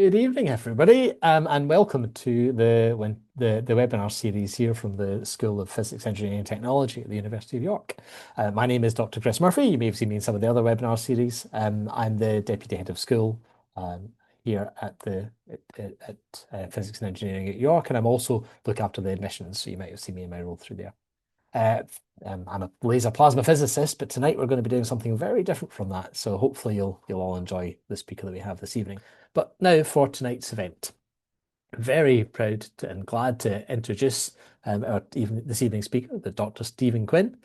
Good evening, everybody, and welcome to the webinar series here from the School of Physics, Engineering and Technology at the University of York. My name is Dr. Chris Murphy. You may have seen me in some of the other webinar series. I'm the Deputy Head of School here at Physics and Engineering at York, and I'm also look after the admissions, so you might have seen me in my role through there. I'm a laser plasma physicist, but tonight we're going to be doing something very different from that. So hopefully you'll all enjoy the speaker that we have this evening. But now for tonight's event. Very proud and glad to introduce this evening's speaker, the Dr. Steven Quinn.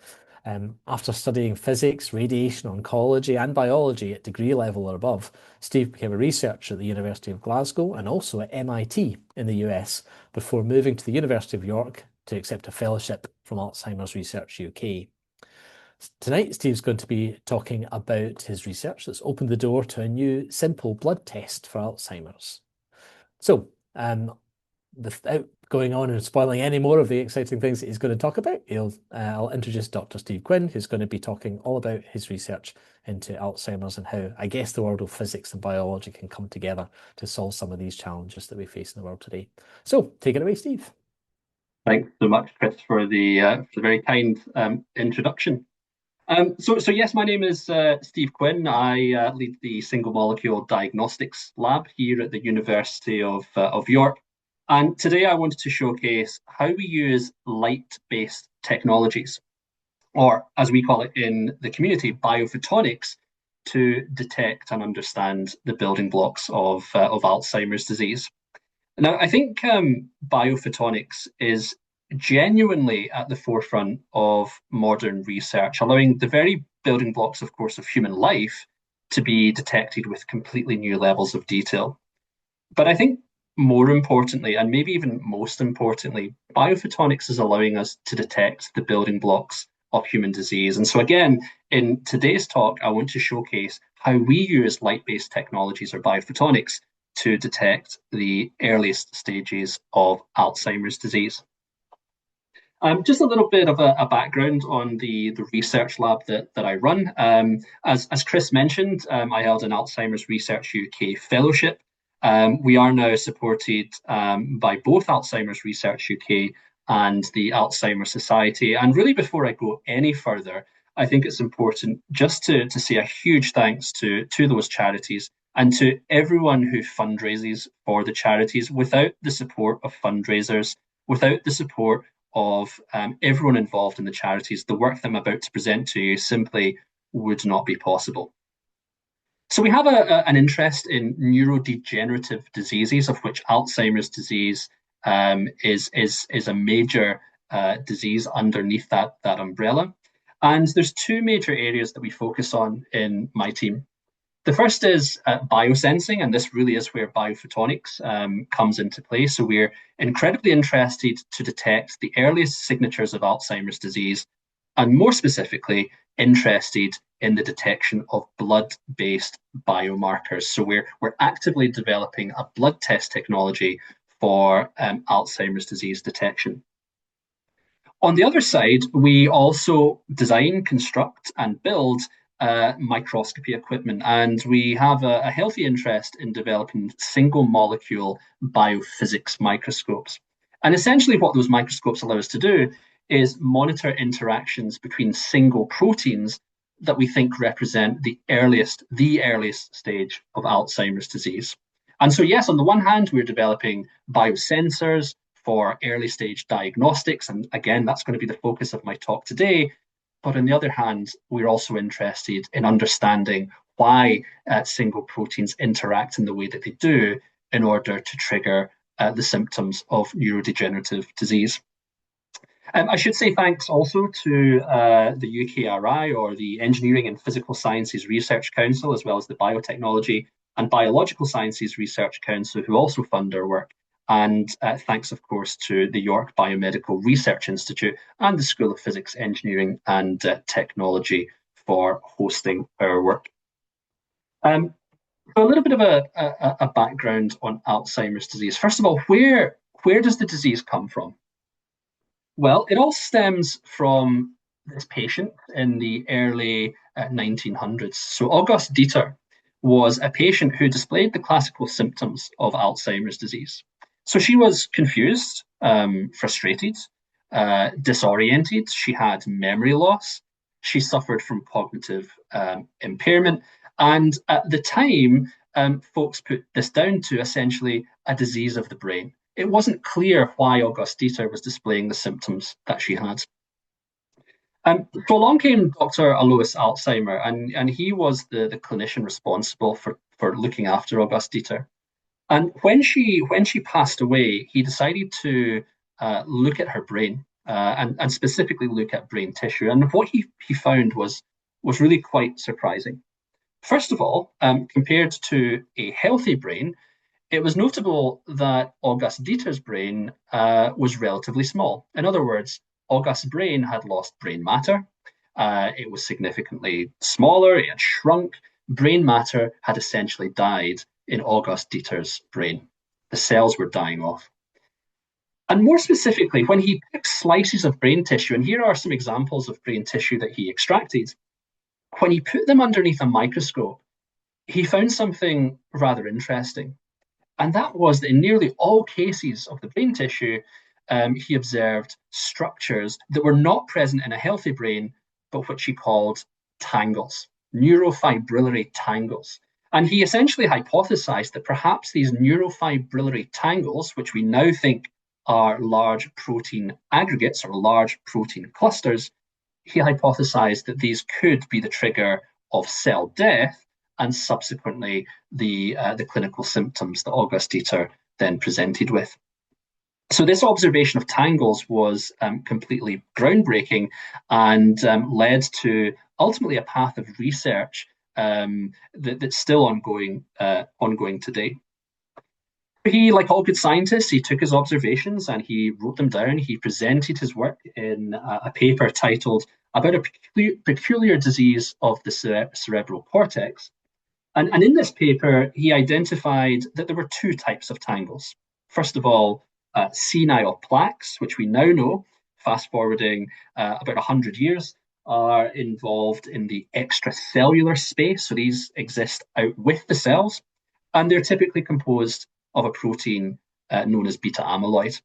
After studying physics, radiation, oncology, and biology at degree level or above, Steve became a researcher at the University of Glasgow and also at MIT in the US before moving to the University of York to accept a fellowship from Alzheimer's Research UK. Tonight, Steve's going to be talking about his research that's opened the door to a new simple blood test for Alzheimer's. So, without going on and spoiling any more of the exciting things that he's going to talk about, I'll introduce Dr. Steve Quinn, who's going to be talking all about his research into Alzheimer's and how, I guess, the world of physics and biology can come together to solve some of these challenges that we face in the world today. So, take it away, Steve. Thanks so much, Chris, for the very kind introduction. So yes, my name is Steve Quinn. I lead the single molecule diagnostics lab here at the University of York. And today I wanted to showcase how we use light-based technologies, or as we call it in the community, biophotonics, to detect and understand the building blocks of Alzheimer's disease. Now, I think biophotonics is genuinely at the forefront of modern research, allowing the very building blocks, of course, of human life to be detected with completely new levels of detail. But I think more importantly, and maybe even most importantly, biophotonics is allowing us to detect the building blocks of human disease. And so again, in today's talk, I want to showcase how we use light-based technologies or biophotonics to detect the earliest stages of Alzheimer's disease. Just a little bit of a background on the research lab that I run. As Chris mentioned, I held an Alzheimer's Research UK Fellowship. We are now supported by both Alzheimer's Research UK and the Alzheimer's Society. And really, before I go any further, I think it's important just to say a huge thanks to those charities and to everyone who fundraises for the charities. Without the support of fundraisers, without the support of everyone involved in the charities, the work that I'm about to present to you simply would not be possible. So we have an interest in neurodegenerative diseases, of which Alzheimer's disease is a major disease underneath that umbrella. And there's two major areas that we focus on in my team. The first is biosensing, and this really is where biophotonics comes into play. So we're incredibly interested to detect the earliest signatures of Alzheimer's disease, and more specifically, interested in the detection of blood-based biomarkers. So we're actively developing a blood test technology for Alzheimer's disease detection. On the other side, we also design, construct, and build microscopy equipment, and we have a healthy interest in developing single molecule biophysics microscopes. And essentially what those microscopes allow us to do is monitor interactions between single proteins that we think represent the earliest stage of Alzheimer's disease. And so yes, on the one hand, we're developing biosensors for early stage diagnostics, and again, that's going to be the focus of my talk today. But on the other hand, we're also interested in understanding why single proteins interact in the way that they do in order to trigger the symptoms of neurodegenerative disease. I should say thanks also to the UKRI, or the Engineering and Physical Sciences Research Council, as well as the Biotechnology and Biological Sciences Research Council, who also fund our work. And thanks, of course, to the York Biomedical Research Institute and the School of Physics, Engineering and Technology for hosting our work. So a little bit of a background on Alzheimer's disease. First of all, where does the disease come from? Well, it all stems from this patient in the early 1900s. So August Dieter was a patient who displayed the classical symptoms of Alzheimer's disease. So she was confused, frustrated, disoriented. She had memory loss. She suffered from cognitive impairment. And at the time, folks put this down to essentially a disease of the brain. It wasn't clear why Augustita was displaying the symptoms that she had. So along came Dr. Alois Alzheimer, and he was the clinician responsible for looking after Augustita. And when she passed away, he decided to look at her brain and specifically look at brain tissue. And what he found was really quite surprising. First of all, compared to a healthy brain, it was notable that August Dieter's brain was relatively small. In other words, August's brain had lost brain matter. It was significantly smaller, it had shrunk. Brain matter had essentially died in August Dieter's brain. The cells were dying off. And more specifically, when he picked slices of brain tissue, and here are some examples of brain tissue that he extracted, when he put them underneath a microscope, he found something rather interesting. And that was that in nearly all cases of the brain tissue, he observed structures that were not present in a healthy brain, but which he called tangles, neurofibrillary tangles. And he essentially hypothesized that perhaps these neurofibrillary tangles, which we now think are large protein aggregates or large protein clusters, he hypothesized that these could be the trigger of cell death and subsequently the clinical symptoms that August Dieter then presented with. So this observation of tangles was completely groundbreaking and led to ultimately a path of research that's still ongoing today. He, like all good scientists, he took his observations and he wrote them down. He presented his work in a paper titled "About a Peculiar Disease of the Cerebral Cortex." And in this paper, he identified that there were two types of tangles. First of all, senile plaques, which we now know, fast forwarding about 100 years, are involved in the extracellular space. So these exist out with the cells, and they're typically composed of a protein known as beta amyloid.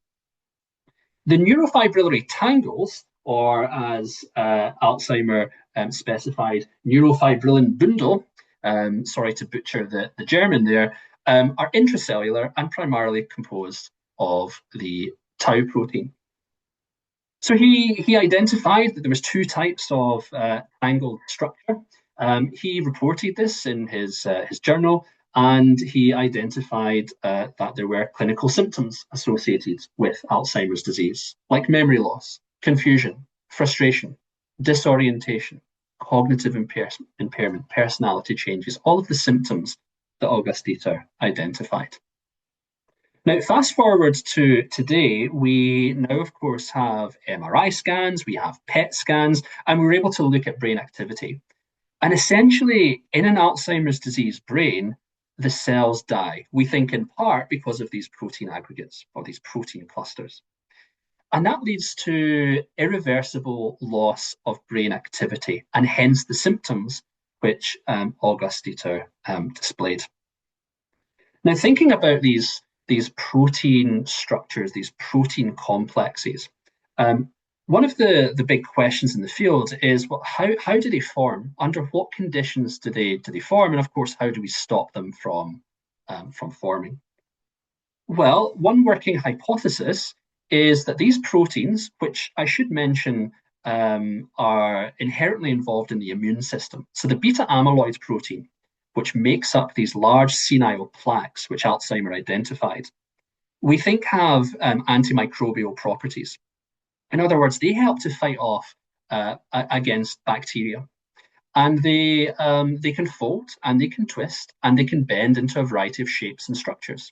The neurofibrillary tangles, or as Alzheimer specified, neurofibrillin bundle, sorry to butcher the German there, are intracellular and primarily composed of the tau protein. So he identified that there was two types of tangled structure. He reported this in his journal, and he identified that there were clinical symptoms associated with Alzheimer's disease, like memory loss, confusion, frustration, disorientation, cognitive impairment, personality changes, all of the symptoms that August Dieter identified. Now, fast forward to today, we now, of course, have MRI scans, we have PET scans, and we're able to look at brain activity. And essentially, in an Alzheimer's disease brain, the cells die. We think in part because of these protein aggregates or these protein clusters. And that leads to irreversible loss of brain activity and hence the symptoms which August Dieter displayed. Now, thinking about these protein structures, these protein complexes, one of the big questions in the field is, well, how do they form? Under what conditions do they form? And of course, how do we stop them from forming? Well, one working hypothesis is that these proteins, which I should mention are inherently involved in the immune system. So the beta amyloid protein, which makes up these large senile plaques, which Alzheimer identified, we think have antimicrobial properties. In other words, they help to fight off against bacteria. And they can fold, and they can twist, and they can bend into a variety of shapes and structures.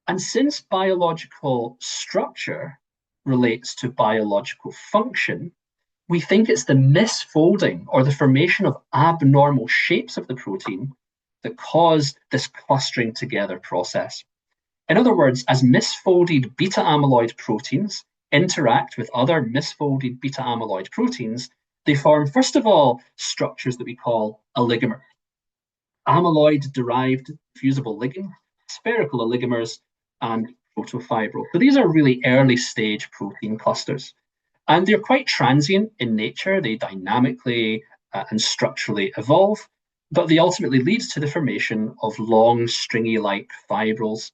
And since biological structure relates to biological function, we think it's the misfolding or the formation of abnormal shapes of the protein that cause this clustering together process. In other words, as misfolded beta amyloid proteins interact with other misfolded beta amyloid proteins, they form, first of all, structures that we call oligomers. amyloid-derived fusible ligands, spherical oligomers, and protofibrils. So these are really early stage protein clusters. And they're quite transient in nature. They dynamically and structurally evolve, but they ultimately lead to the formation of long, stringy-like fibrils.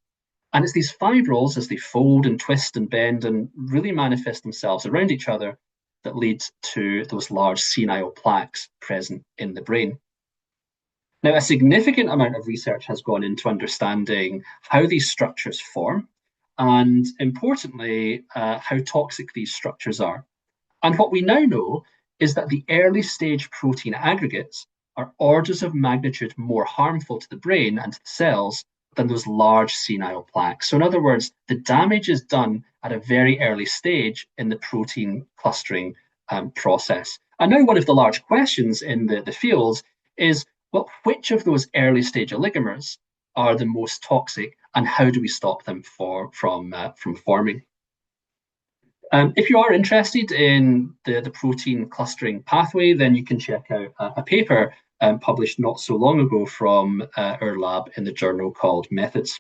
And it's these fibrils, as they fold and twist and bend and really manifest themselves around each other, that lead to those large senile plaques present in the brain. Now, a significant amount of research has gone into understanding how these structures form and, importantly, how toxic these structures are. And what we now know is that the early stage protein aggregates are orders of magnitude more harmful to the brain and to the cells than those large senile plaques. So, in other words, the damage is done at a very early stage in the protein clustering process. And now, one of the large questions in the field is, well, which of those early stage oligomers are the most toxic, and how do we stop them from forming? If you are interested in the protein clustering pathway, then you can check out a paper published not so long ago from our lab in the journal called Methods.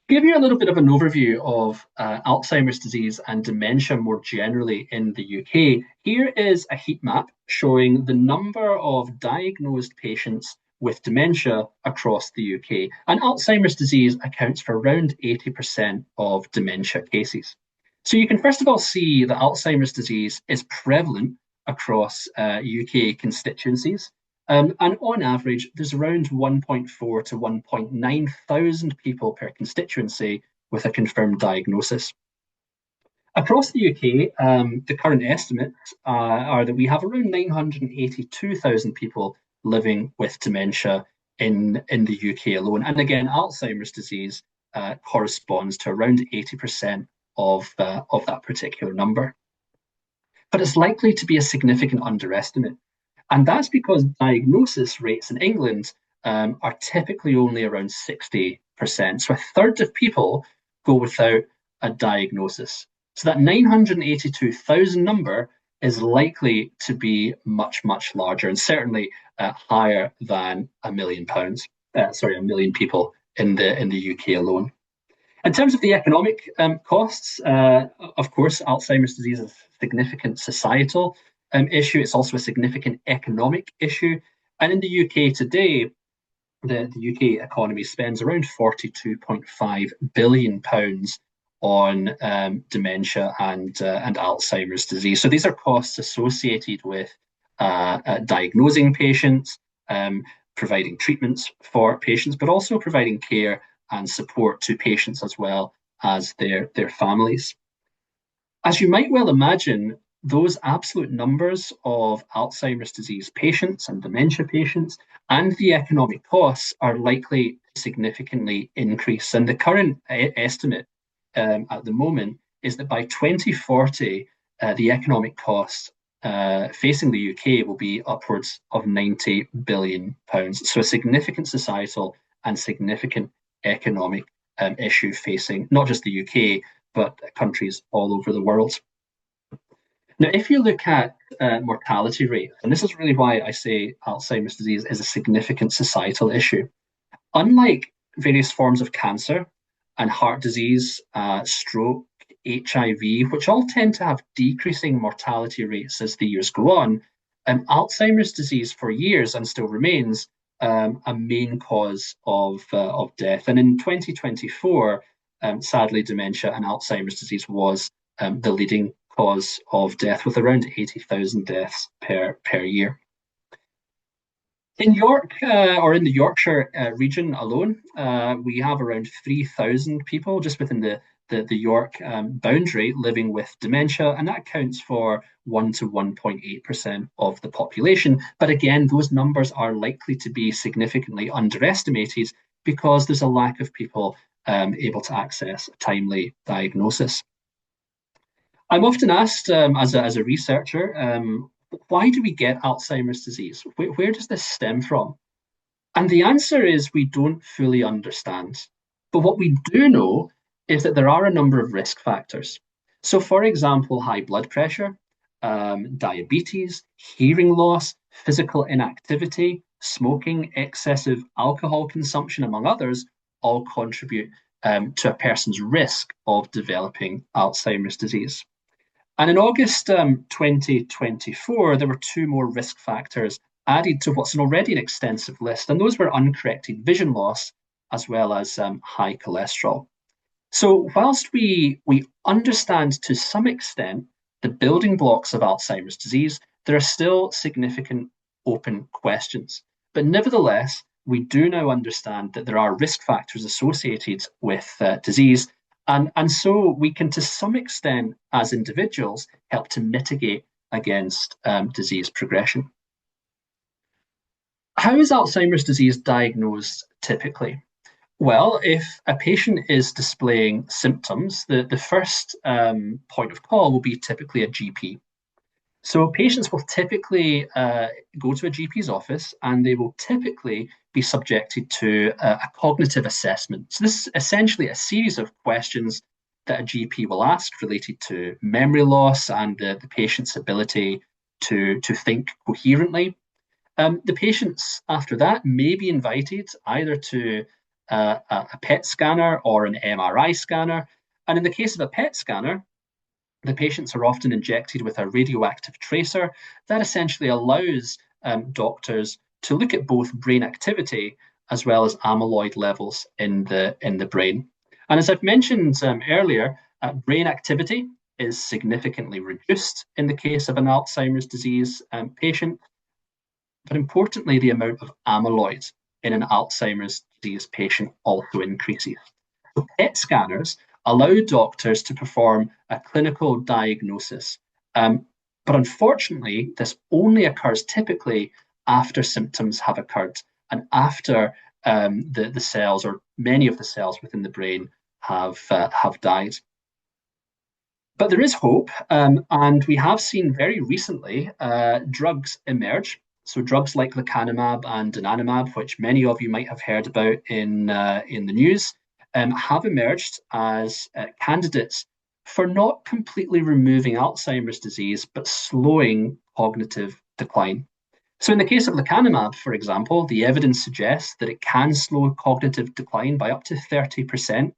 Give you a little bit of an overview of Alzheimer's disease and dementia more generally in the UK. Here is a heat map showing the number of diagnosed patients with dementia across the UK. And Alzheimer's disease accounts for around 80% of dementia cases. So you can first of all see that Alzheimer's disease is prevalent across UK constituencies. And on average, there's around 1.4 to 1.9 thousand people per constituency with a confirmed diagnosis. Across the UK, the current estimates are that we have around 982,000 people living with dementia in the UK alone. And again, Alzheimer's disease corresponds to around 80% of that particular number. But it's likely to be a significant underestimate. And that's because diagnosis rates in England are typically only around 60%. So a third of people go without a diagnosis. So that 982,000 number is likely to be much, much larger and certainly higher than £1 million. £1 million people in the UK alone. In terms of the economic costs, of course, Alzheimer's disease is a significant societal issue. It's also a significant economic issue. And in the UK today, the UK economy spends around £42.5 billion on dementia and Alzheimer's disease. So these are costs associated with diagnosing patients, providing treatments for patients, but also providing care and support to patients as well as their families. As you might well imagine, those absolute numbers of Alzheimer's disease patients and dementia patients and the economic costs are likely to significantly increase. And the current estimate at the moment is that by 2040, the economic costs facing the UK will be upwards of £90 billion. So a significant societal and significant economic issue facing not just the UK, but countries all over the world. Now, if you look at mortality rate, and this is really why I say Alzheimer's disease is a significant societal issue, unlike various forms of cancer and heart disease, stroke, HIV, which all tend to have decreasing mortality rates as the years go on, Alzheimer's disease for years and still remains a main cause of death. And in 2024, sadly, dementia and Alzheimer's disease was the leading cause of death, with around 80,000 deaths per year. In York, or in the Yorkshire region alone, we have around 3,000 people just within the York boundary living with dementia, and that accounts for 1 to 1.8% of the population. But again, those numbers are likely to be significantly underestimated because there's a lack of people able to access a timely diagnosis. I'm often asked as a researcher, why do we get Alzheimer's disease? Where does this stem from? And the answer is we don't fully understand. But what we do know is that there are a number of risk factors. So, for example, high blood pressure, diabetes, hearing loss, physical inactivity, smoking, excessive alcohol consumption, among others, all contribute to a person's risk of developing Alzheimer's disease. And in August 2024, there were two more risk factors added to what's already an extensive list, and those were uncorrected vision loss as well as high cholesterol. So whilst we understand to some extent the building blocks of Alzheimer's disease, there are still significant open questions. But nevertheless, we do now understand that there are risk factors associated with disease, and so we can, to some extent, as individuals, help to mitigate against disease progression. How is Alzheimer's disease diagnosed typically? Well, if a patient is displaying symptoms, the first point of call will be typically a GP. So patients will typically go to a GP's office and they will typically be subjected to a cognitive assessment. So this is essentially a series of questions that a GP will ask related to memory loss and the patient's ability to think coherently. The patients after that may be invited either to a PET scanner or an MRI scanner. And in the case of a PET scanner, the patients are often injected with a radioactive tracer that essentially allows doctors to look at both brain activity as well as amyloid levels in the brain. And as I've mentioned earlier, brain activity is significantly reduced in the case of an Alzheimer's disease patient. But importantly, the amount of amyloid in an Alzheimer's disease patient also increases. So PET scanners allow doctors to perform a clinical diagnosis. But unfortunately, this only occurs typically after symptoms have occurred and after the cells, or many of the cells within the brain, have died. But there is hope, and we have seen very recently drugs emerge. So drugs like lecanemab and donanemab, which many of you might have heard about in the news, have emerged as candidates for not completely removing Alzheimer's disease, but slowing cognitive decline. So in the case of lecanemab, for example, the evidence suggests that it can slow cognitive decline by up to 30%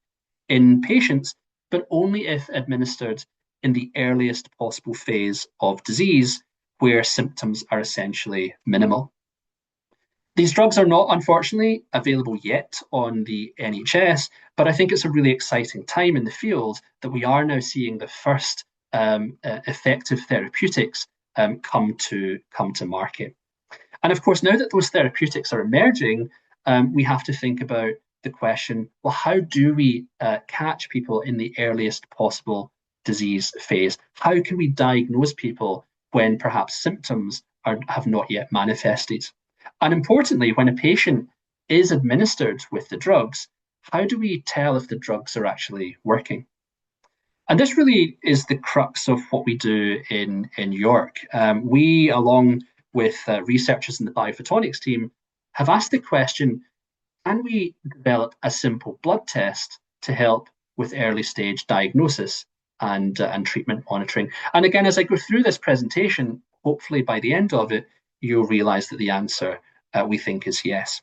in patients, but only if administered in the earliest possible phase of disease, where symptoms are essentially minimal. These drugs are not, unfortunately, available yet on the NHS, but I think it's a really exciting time in the field that we are now seeing the first effective therapeutics come to market. And of course, now that those therapeutics are emerging, we have to think about the question, well, how do we catch people in the earliest possible disease phase? How can we diagnose people when perhaps symptoms have not yet manifested? And importantly, when a patient is administered with the drugs, how do we tell if the drugs are actually working? And this really is the crux of what we do in York. We, along with researchers in the biophotonics team, have asked the question, can we develop a simple blood test to help with early stage diagnosis and treatment monitoring? And again, as I go through this presentation, hopefully by the end of it, you'll realize that the answer we think is yes.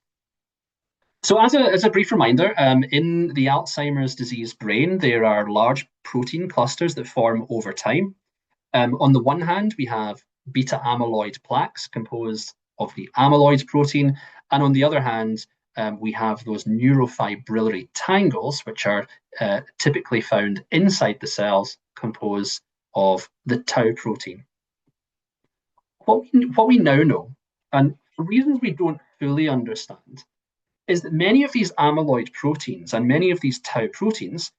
So as a brief reminder, in the Alzheimer's disease brain, there are large protein clusters that form over time. On the one hand, we have beta amyloid plaques composed of the amyloid protein, and on the other hand, we have those neurofibrillary tangles, which are typically found inside the cells, composed of the tau protein. What we now know, and for reasons we don't fully understand, is that many of these amyloid proteins and many of these tau proteins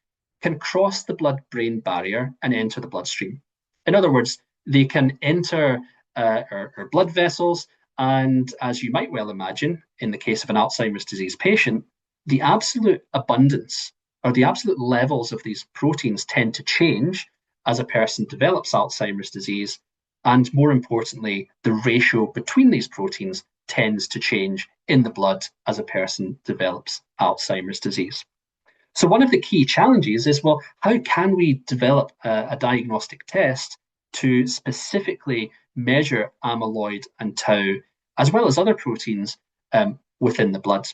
can cross the blood-brain barrier and enter the bloodstream. In other words, they can enter our blood vessels, and as you might well imagine, in the case of an Alzheimer's disease patient, the absolute abundance or the absolute levels of these proteins tend to change as a person develops Alzheimer's disease, and more importantly, the ratio between these proteins tends to change in the blood as a person develops Alzheimer's disease. So one of the key challenges is, well, how can we develop a diagnostic test to specifically measure amyloid and tau, as well as other proteins, within the blood.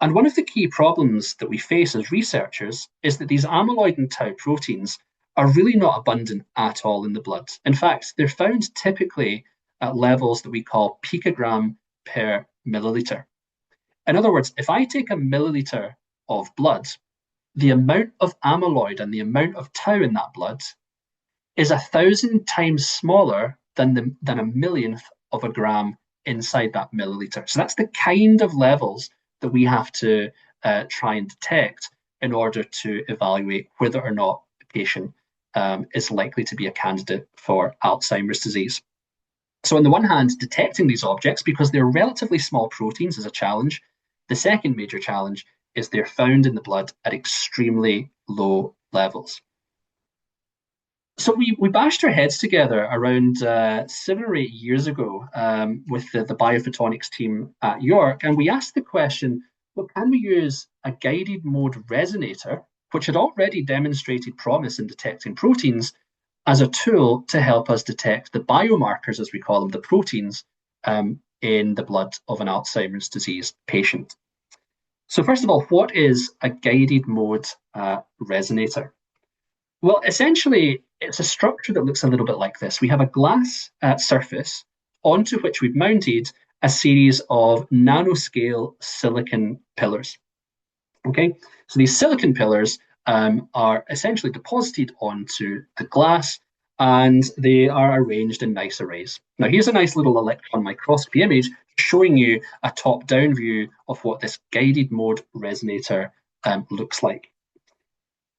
And one of the key problems that we face as researchers is that these amyloid and tau proteins are really not abundant at all in the blood. In fact, they're found typically at levels that we call picogram per milliliter. In other words, if I take a milliliter of blood, the amount of amyloid and the amount of tau in that blood is 1,000 times smaller than a millionth of a gram inside that milliliter. So that's the kind of levels that we have to try and detect in order to evaluate whether or not a patient is likely to be a candidate for Alzheimer's disease. So on the one hand, detecting these objects, because they're relatively small proteins, is a challenge. The second major challenge is they're found in the blood at extremely low levels. So we bashed our heads together around 7 or 8 years ago with the biophotonics team at York, and we asked the question, well, can we use a guided mode resonator, which had already demonstrated promise in detecting proteins, as a tool to help us detect the biomarkers, as we call them, the proteins in the blood of an Alzheimer's disease patient. So first of all, what is a guided mode resonator? Well, essentially, it's a structure that looks a little bit like this. We have a glass surface onto which we've mounted a series of nanoscale silicon pillars. Okay, so these silicon pillars are essentially deposited onto the glass, and they are arranged in nice arrays. Now, here's a nice little electron microscopy image showing you a top-down view of what this guided mode resonator looks like.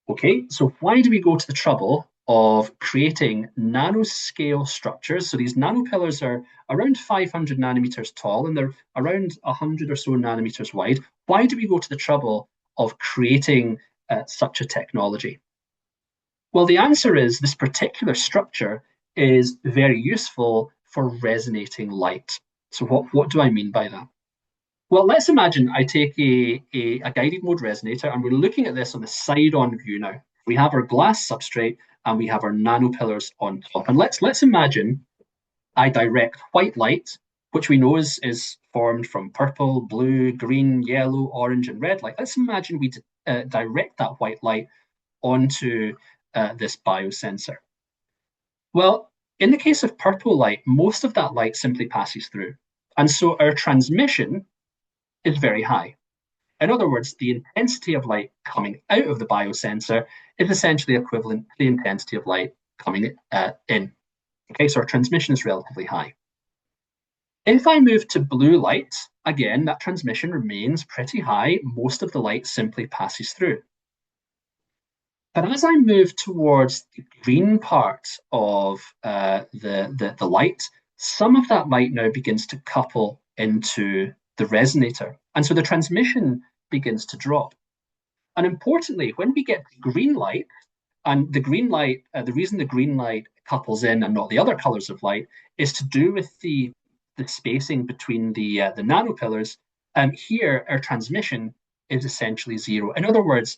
Okay, so why do we go to the trouble of creating nanoscale structures? So these nanopillars are around 500 nanometers tall and they're around 100 or so nanometers wide. Why do we go to the trouble of creating such a technology? Well, the answer is this particular structure is very useful for resonating light. So what do I mean by that? Well, let's imagine I take a guided mode resonator and we're looking at this on the side-on view now. We have our glass substrate and we have our nanopillars on top. And let's imagine I direct white light, which we know is formed from purple, blue, green, yellow, orange, and red light. Let's imagine we direct that white light onto this biosensor. Well, in the case of purple light, most of that light simply passes through. And so our transmission is very high. In other words, the intensity of light coming out of the biosensor is essentially equivalent to the intensity of light coming in. Okay, so our transmission is relatively high. If I move to blue light, again, that transmission remains pretty high. Most of the light simply passes through. But as I move towards the green part of the light, some of that light now begins to couple into the resonator. And so the transmission begins to drop. And importantly, when we get to green light, and the green light, the reason the green light couples in and not the other colors of light is to do with the spacing between the nanopillars. Here, our transmission is essentially zero. In other words,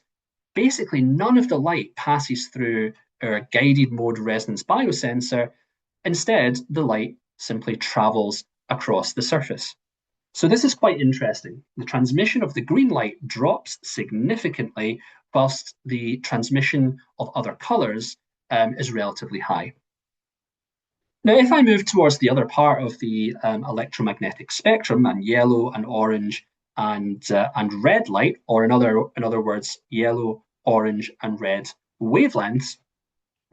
basically none of the light passes through our guided mode resonance biosensor. Instead, the light simply travels across the surface. So this is quite interesting. The transmission of the green light drops significantly, whilst the transmission of other colors is relatively high. Now, if I move towards the other part of the electromagnetic spectrum, and yellow and orange and red light, or in other words, yellow, orange, and red wavelengths,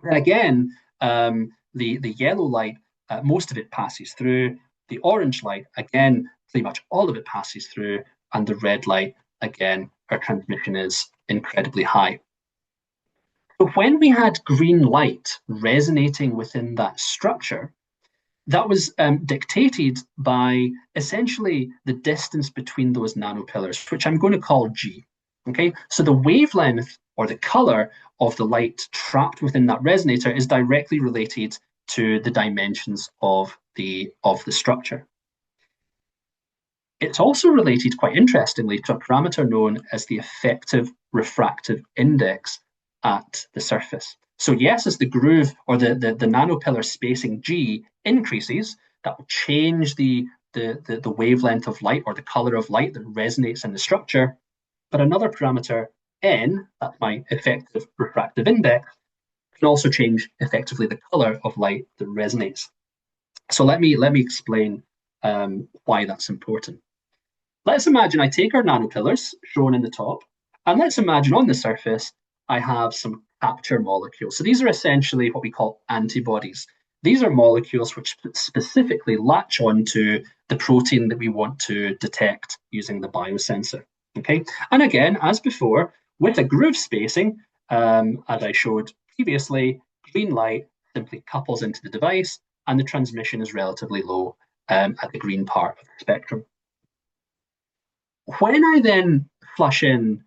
then again, the yellow light, most of it passes through. The orange light, again, pretty much all of it passes through, and the red light, again, our transmission is incredibly high. So when we had green light resonating within that structure, that was dictated by essentially the distance between those nanopillars, which I'm going to call G. Okay, so the wavelength or the color of the light trapped within that resonator is directly related to the dimensions of the structure. It's also related, quite interestingly, to a parameter known as the effective refractive index at the surface. So yes, as the groove or the nanopillar spacing G increases, that will change the the wavelength of light or the color of light that resonates in the structure, but another parameter, n, that's my effective refractive index, can also change effectively the color of light that resonates. So let me explain why that's important. Let's imagine I take our nanopillars shown in the top, and let's imagine on the surface I have some capture molecules. So these are essentially what we call antibodies. These are molecules which specifically latch onto the protein that we want to detect using the biosensor. Okay, and again, as before, with a groove spacing, as I showed previously, green light simply couples into the device, and the transmission is relatively low at the green part of the spectrum. When I then flush in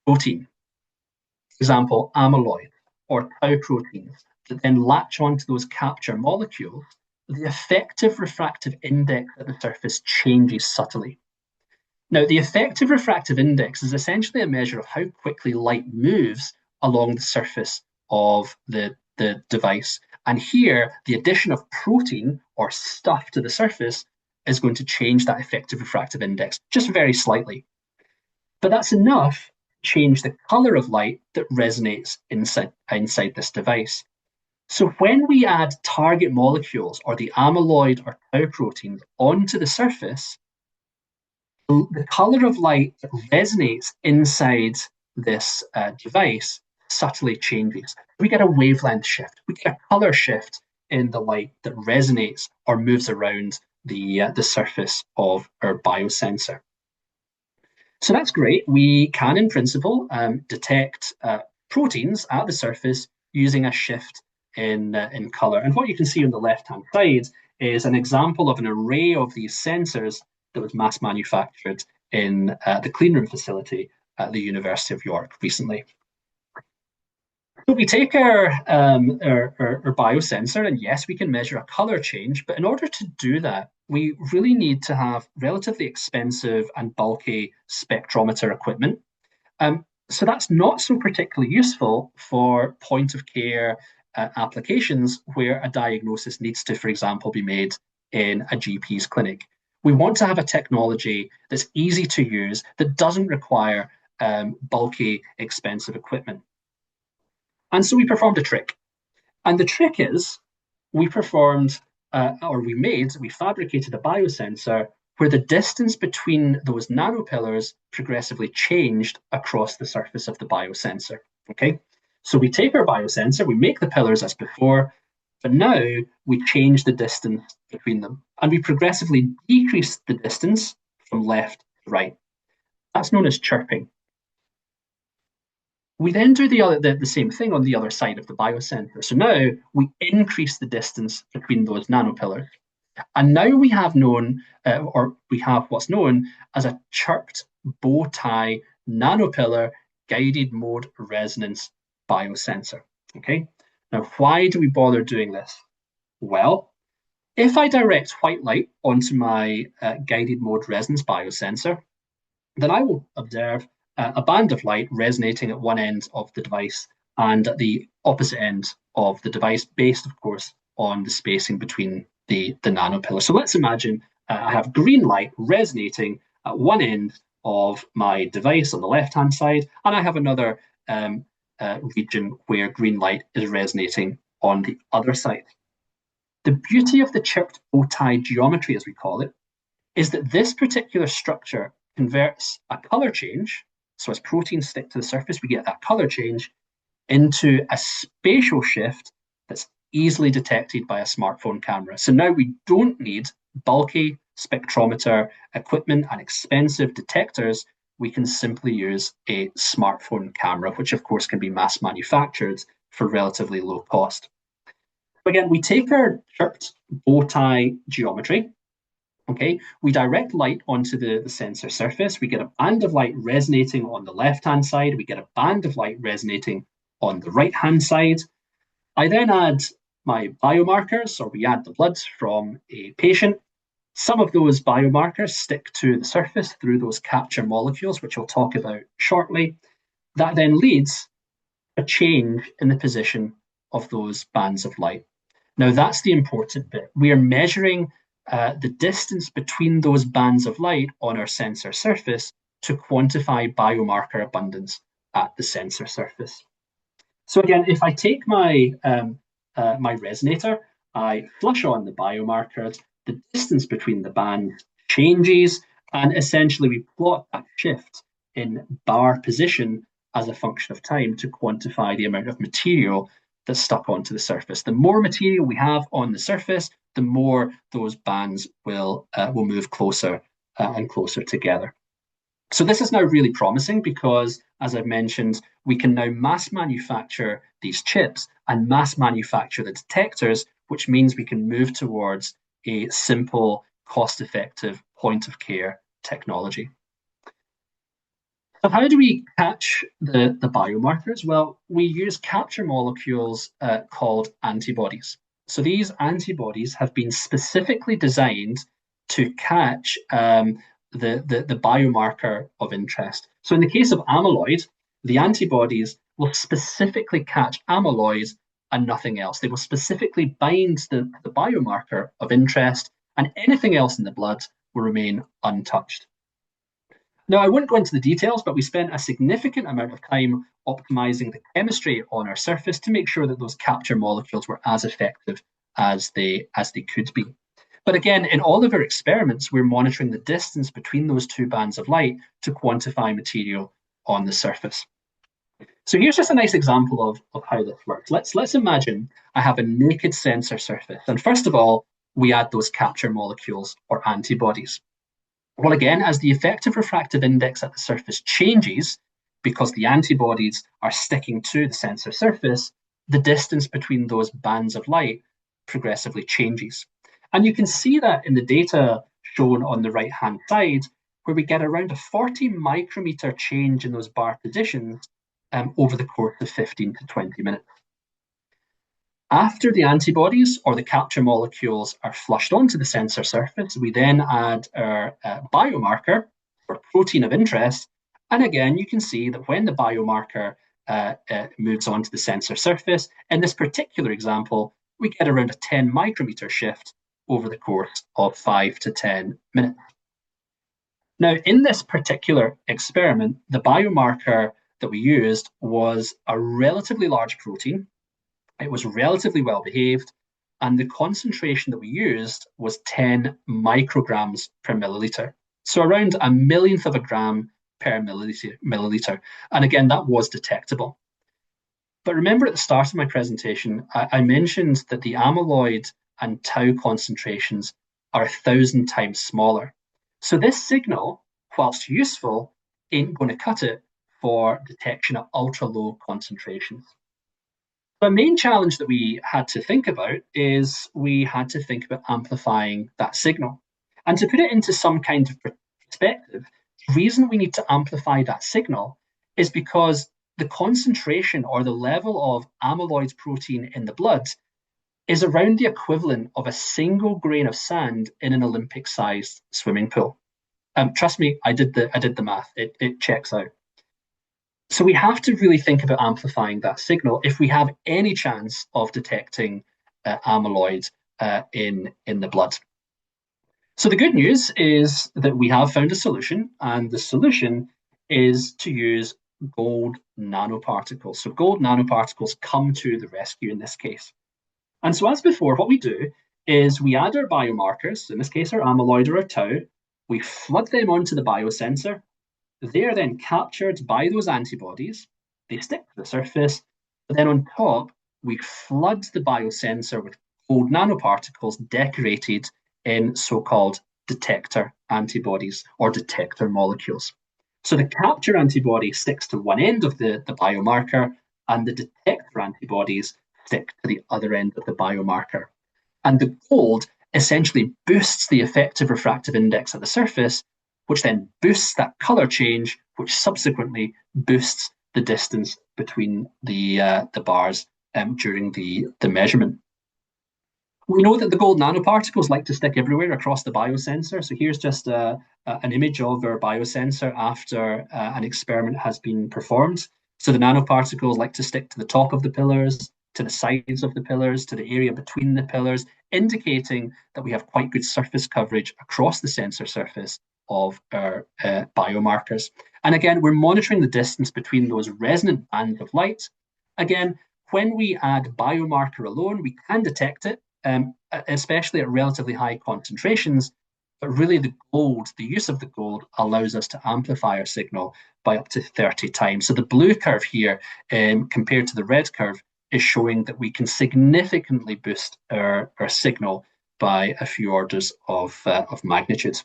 protein, for example, amyloid or tau proteins, that then latch onto those capture molecules, the effective refractive index at the surface changes subtly. Now, the effective refractive index is essentially a measure of how quickly light moves along the surface of the device. And here, the addition of protein or stuff to the surface is going to change that effective refractive index just very slightly. But that's enough to change the color of light that resonates inside this device. So when we add target molecules or the amyloid or tau proteins onto the surface, the color of light that resonates inside this device subtly changes. We get a wavelength shift. We get a color shift in the light that resonates or moves around the surface of our biosensor. So that's great. We can, in principle, detect proteins at the surface using a shift in color. And what you can see on the left-hand side is an example of an array of these sensors that was mass manufactured in the cleanroom facility at the University of York recently. So we take our biosensor, and yes, we can measure a color change, but in order to do that, we really need to have relatively expensive and bulky spectrometer equipment. So that's not so particularly useful for point of care applications where a diagnosis needs to, for example, be made in a GP's clinic. We want to have a technology that's easy to use, that doesn't require bulky, expensive equipment. And so we performed a trick. And the trick is we fabricated a biosensor where the distance between those nanopillars progressively changed across the surface of the biosensor. Okay, so we take our biosensor, we make the pillars as before, but now we change the distance between them, and we progressively decrease the distance from left to right. That's known as chirping. We then do the same thing on the other side of the biosensor. So now we increase the distance between those nanopillars. And now we have what's known as a chirped bow tie nanopillar guided mode resonance biosensor. Okay. Now, why do we bother doing this? Well, if I direct white light onto my guided mode resonance biosensor, then I will observe a band of light resonating at one end of the device and at the opposite end of the device, based, of course, on the spacing between the nanopillars. So let's imagine I have green light resonating at one end of my device on the left-hand side, and I have another region where green light is resonating on the other side. The beauty of the chipped bow tie geometry, as we call it, is that this particular structure converts a color change. So as proteins stick to the surface, we get that color change into a spatial shift that's easily detected by a smartphone camera. So now we don't need bulky spectrometer equipment and expensive detectors. We can simply use a smartphone camera, which of course can be mass manufactured for relatively low cost. Again, we take our chirped bow tie geometry. Okay, we direct light onto the sensor surface. We get a band of light resonating on the left-hand side. We get a band of light resonating on the right-hand side. I then add my biomarkers, or we add the blood from a patient. Some of those biomarkers stick to the surface through those capture molecules, which we'll talk about shortly. That then leads a change in the position of those bands of light. Now, that's the important bit. We are measuring the distance between those bands of light on our sensor surface to quantify biomarker abundance at the sensor surface. So again, if I take my resonator, I flush on the biomarkers, the distance between the bands changes, and essentially we plot that shift in bar position as a function of time to quantify the amount of material that's stuck onto the surface. The more material we have on the surface, the more those bands will move closer and closer together. So this is now really promising because, as I've mentioned, we can now mass manufacture these chips and mass manufacture the detectors, which means we can move towards a simple, cost-effective point of care technology. So how do we catch the biomarkers? Well, we use capture molecules called antibodies. So these antibodies have been specifically designed to catch the biomarker of interest. So in the case of amyloid, the antibodies will specifically catch amyloid and nothing else. They will specifically bind the biomarker of interest, and anything else in the blood will remain untouched. Now, I won't go into the details, but we spent a significant amount of time optimizing the chemistry on our surface to make sure that those capture molecules were as effective as they could be. But again, in all of our experiments, we're monitoring the distance between those two bands of light to quantify material on the surface. So here's just a nice example of how this works. Let's imagine I have a naked sensor surface. And first of all, we add those capture molecules or antibodies. Well, again, as the effective refractive index at the surface changes, because the antibodies are sticking to the sensor surface, the distance between those bands of light progressively changes. And you can see that in the data shown on the right-hand side, where we get around a 40 micrometer change in those bar positions over the course of 15 to 20 minutes. After the antibodies or the capture molecules are flushed onto the sensor surface, we then add our biomarker or protein of interest. And again, you can see that when the biomarker moves onto the sensor surface, in this particular example, we get around a 10 micrometer shift over the course of 5 to 10 minutes. Now, in this particular experiment, the biomarker that we used was a relatively large protein. It was relatively well behaved, and the concentration that we used was 10 micrograms per milliliter. So around a millionth of a gram per milliliter. And again, that was detectable. But remember at the start of my presentation, I mentioned that the amyloid and tau concentrations are 1,000 times smaller. So this signal, whilst useful, ain't going to cut it for detection at ultra low concentrations. The main challenge that we had to think about is we had to think about amplifying that signal. And to put it into some kind of perspective, the reason we need to amplify that signal is because the concentration or the level of amyloid protein in the blood is around the equivalent of a single grain of sand in an Olympic-sized swimming pool. Trust me, I did the math. It checks out. So we have to really think about amplifying that signal if we have any chance of detecting amyloid in the blood. So the good news is that we have found a solution, and the solution is to use gold nanoparticles. So gold nanoparticles come to the rescue in this case. And so as before, what we do is we add our biomarkers, in this case our amyloid or our tau, we flood them onto the biosensor. They are then captured by those antibodies. They stick to the surface, but then on top, we flood the biosensor with gold nanoparticles decorated in so-called detector antibodies or detector molecules. So the capture antibody sticks to one end of the biomarker, and the detector antibodies stick to the other end of the biomarker. And the gold essentially boosts the effective refractive index at the surface, which then boosts that color change, which subsequently boosts the distance between the bars during the measurement. We know that the gold nanoparticles like to stick everywhere across the biosensor. So here's just an image of our biosensor after an experiment has been performed. So the nanoparticles like to stick to the top of the pillars, to the sides of the pillars, to the area between the pillars, indicating that we have quite good surface coverage across the sensor surface of our biomarkers. And again, we're monitoring the distance between those resonant bands of light. Again, when we add biomarker alone, we can detect it, especially at relatively high concentrations. But really, the use of the gold allows us to amplify our signal by up to 30 times. So the blue curve here, compared to the red curve, is showing that we can significantly boost our signal by a few orders of magnitude.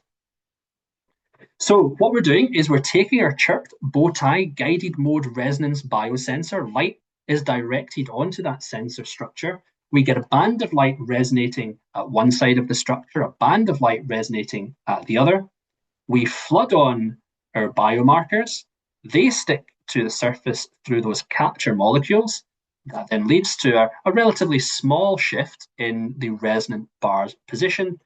So what we're doing is we're taking our chirped bow tie guided mode resonance biosensor. Light is directed onto that sensor structure. We get a band of light resonating at one side of the structure, a band of light resonating at the other. We flood on our biomarkers. They stick to the surface through those capture molecules. That then leads to a relatively small shift in the resonant bar's position.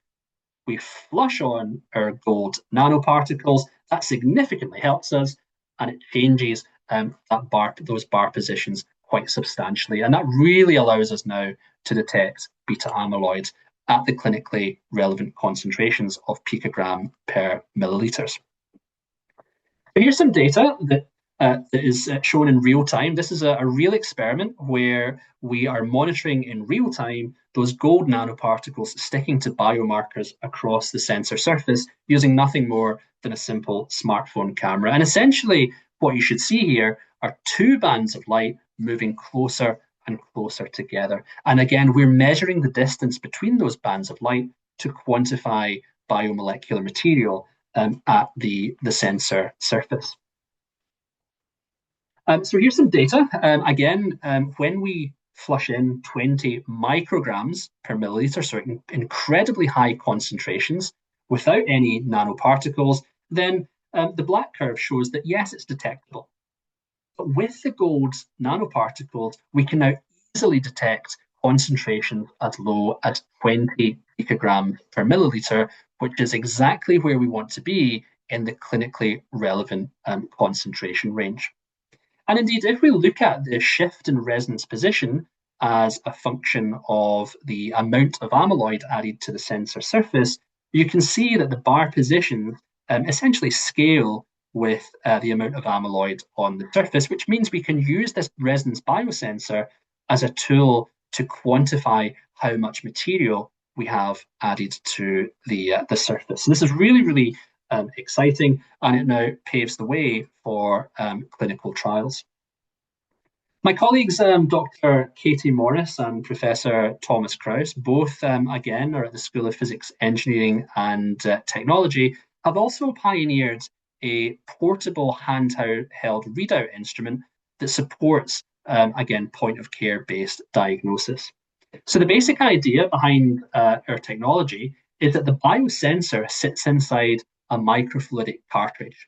We flush on our gold nanoparticles. That significantly helps us, and it changes those bar positions quite substantially. And that really allows us now to detect beta amyloid at the clinically relevant concentrations of picogram per milliliters. Here's some data that is shown in real time. This is a real experiment where we are monitoring in real time those gold nanoparticles sticking to biomarkers across the sensor surface using nothing more than a simple smartphone camera. And essentially, what you should see here are two bands of light moving closer and closer together. And again, we're measuring the distance between those bands of light to quantify biomolecular material at the sensor surface. So here's some data. Again, when we flush in 20 micrograms per milliliter, so incredibly high concentrations without any nanoparticles, then the black curve shows that yes, it's detectable. But with the gold nanoparticles, we can now easily detect concentrations as low as 20 picograms per milliliter, which is exactly where we want to be in the clinically relevant concentration range. And indeed, if we look at the shift in resonance position as a function of the amount of amyloid added to the sensor surface, you can see that the bar positions essentially scale with the amount of amyloid on the surface, which means we can use this resonance biosensor as a tool to quantify how much material we have added to the surface. So this is really, really exciting, and it now paves the way for clinical trials. My colleagues, Dr. Katie Morris and Professor Thomas Krause, both again are at the School of Physics, Engineering and Technology, have also pioneered a portable handheld readout instrument that supports, again, point-of-care based diagnosis. So the basic idea behind our technology is that the biosensor sits inside a microfluidic cartridge.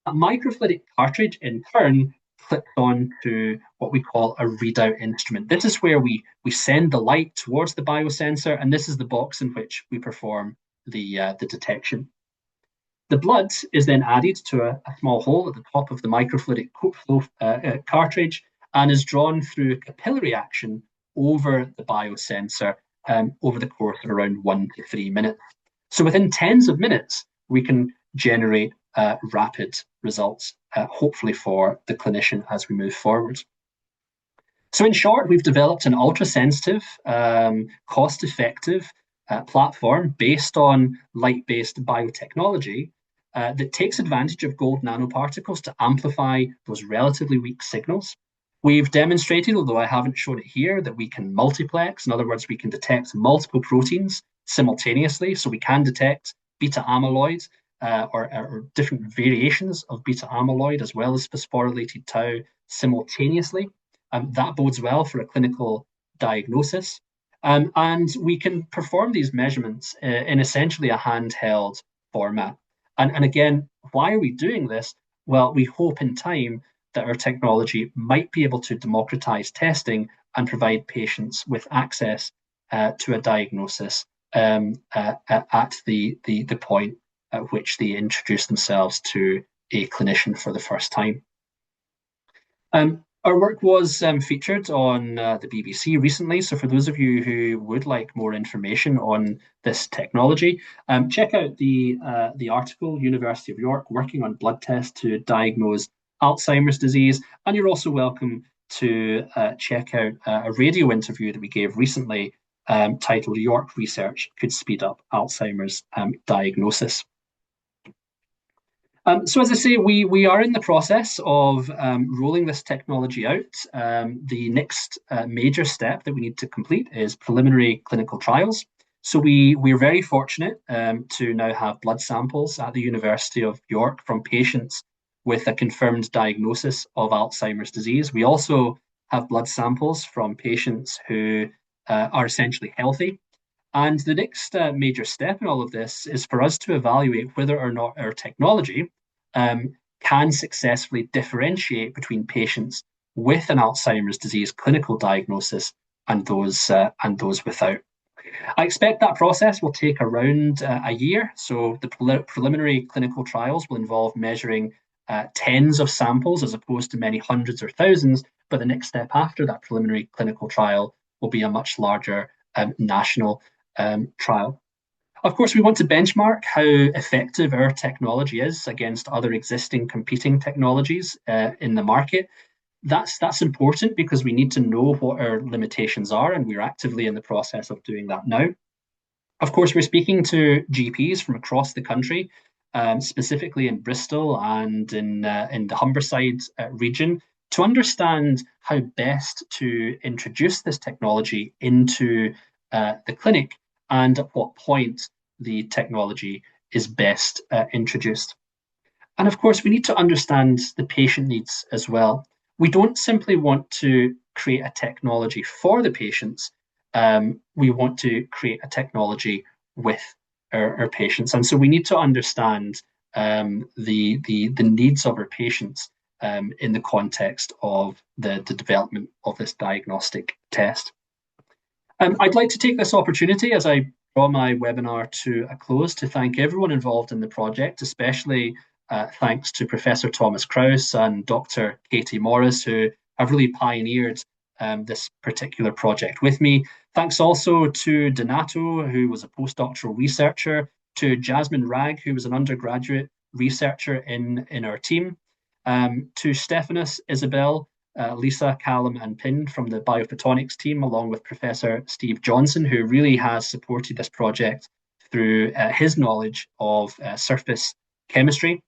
A microfluidic cartridge, in turn, clicks on to what we call a readout instrument. This is where we send the light towards the biosensor, and this is the box in which we perform the detection. The blood is then added to a small hole at the top of the microfluidic cartridge and is drawn through capillary action over the biosensor over the course of around 1 to 3 minutes. So within tens of minutes, we can generate rapid results, hopefully for the clinician as we move forward. So in short, we've developed an ultra-sensitive, cost-effective platform based on light-based biotechnology that takes advantage of gold nanoparticles to amplify those relatively weak signals. We've demonstrated, although I haven't shown it here, that we can multiplex. In other words, we can detect multiple proteins simultaneously. So we can detect beta amyloid or different variations of beta amyloid as well as phosphorylated tau simultaneously. That bodes well for a clinical diagnosis. And we can perform these measurements in essentially a handheld format. And again, why are we doing this? Well, we hope in time that our technology might be able to democratize testing and provide patients with access to a diagnosis at the point at which they introduce themselves to a clinician for the first time. Our work was featured on the BBC recently. So, for those of you who would like more information on this technology, check out the article University of York working on blood tests to diagnose Alzheimer's disease. And you're also welcome to check out a radio interview that we gave recently titled York Research Could Speed Up Alzheimer's Diagnosis. So as I say, we are in the process of rolling this technology out. The next major step that we need to complete is preliminary clinical trials. So we're very fortunate to now have blood samples at the University of York from patients with a confirmed diagnosis of Alzheimer's disease. We also have blood samples from patients who are essentially healthy. And the next major step in all of this is for us to evaluate whether or not our technology can successfully differentiate between patients with an Alzheimer's disease clinical diagnosis and those without. I expect that process will take around a year. So the preliminary clinical trials will involve measuring tens of samples as opposed to many hundreds or thousands. But the next step after that preliminary clinical trial will be a much larger national trial. Of course, we want to benchmark how effective our technology is against other existing competing technologies in the market. That's important because we need to know what our limitations are, and we're actively in the process of doing that now. Of course, we're speaking to GPs from across the country, specifically in Bristol and in the Humberside region, to understand how best to introduce this technology into the clinic and at what point the technology is best introduced. And of course, we need to understand the patient needs as well. We don't simply want to create a technology for the patients. We want to create a technology with our patients. And so we need to understand the needs of our patients in the context of the development of this diagnostic test. I'd like to take this opportunity as I draw my webinar to a close to thank everyone involved in the project, especially thanks to Professor Thomas Krause and Dr. Katie Morris, who have really pioneered this particular project with me. Thanks also to Donato, who was a postdoctoral researcher, to Jasmine Ragg, who was an undergraduate researcher in our team, to Stephanus, Isabel, Lisa, Callum, and Pin from the biophotonics team, along with Professor Steve Johnson, who really has supported this project through his knowledge of surface chemistry.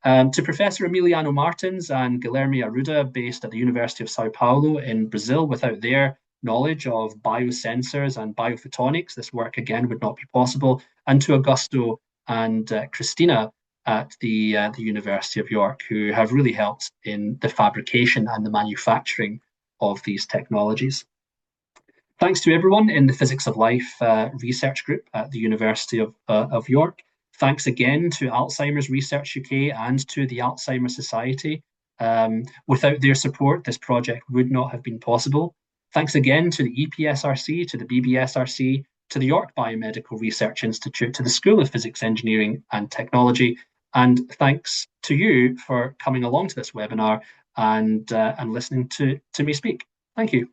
To Professor Emiliano Martins and Guilherme Arruda, based at the University of Sao Paulo in Brazil. Without their knowledge of biosensors and biophotonics, this work again would not be possible. And to Augusto and Christina at the University of York, who have really helped in the fabrication and the manufacturing of these technologies. Thanks to everyone in the Physics of Life research group at the University of York. Thanks again to Alzheimer's Research UK and to the Alzheimer's Society. Without their support, this project would not have been possible. Thanks again to the EPSRC, to the BBSRC, to the York Biomedical Research Institute, to the School of Physics, Engineering and Technology. And thanks to you for coming along to this webinar and listening to me speak. Thank you.